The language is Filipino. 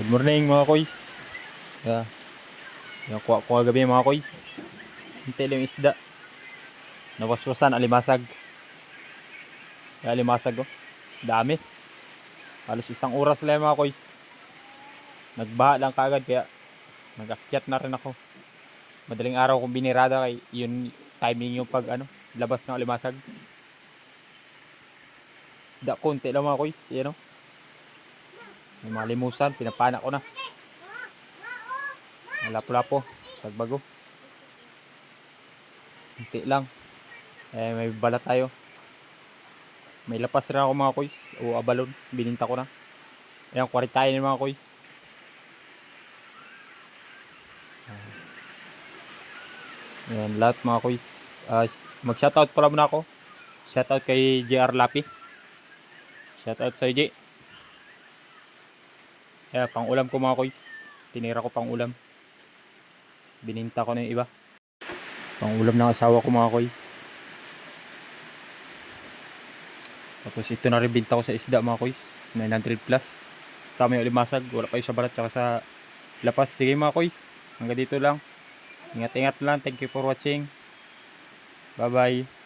Good morning mga koys. Yeah. Yung kuha gabi mga koys. Hintay lang yung isda. Nawaswasan, alimasag. Kaya alimasag oh. Dami. Halos isang oras lang mga koys. Nagbaha lang kagad kaya nag-akyat na rin ako. Madaling araw kong binirada kay yun timing yung pag labas ng alimasag. Isda konti lang mga koys. Yan oh. May mga limusan, pinapanak ko na. Lapo-lapo, sagbago. Hinti lang. May balat tayo. May lapas rin ako mga koys. O abalon, bininta ko na. Ayan, kwaritayin mga koys. Ayan, lahat mga koys. Mag-shoutout pala muna ako. Shoutout kay JR Lapi. Shoutout sa J. Ayan, pang ulam ko mga koys. Tinira ko pang ulam. Bininta ko na yung iba. Pang ulam ng asawa ko mga koys. Tapos ito na rin binta ko sa isda mga koys. 900 plus. Sama yung limasag. Wala pa yung sa balat tsaka sa lapas. Sige mga koys. Hanggang dito lang. Ingat-ingat lang. Thank you for watching. Bye bye.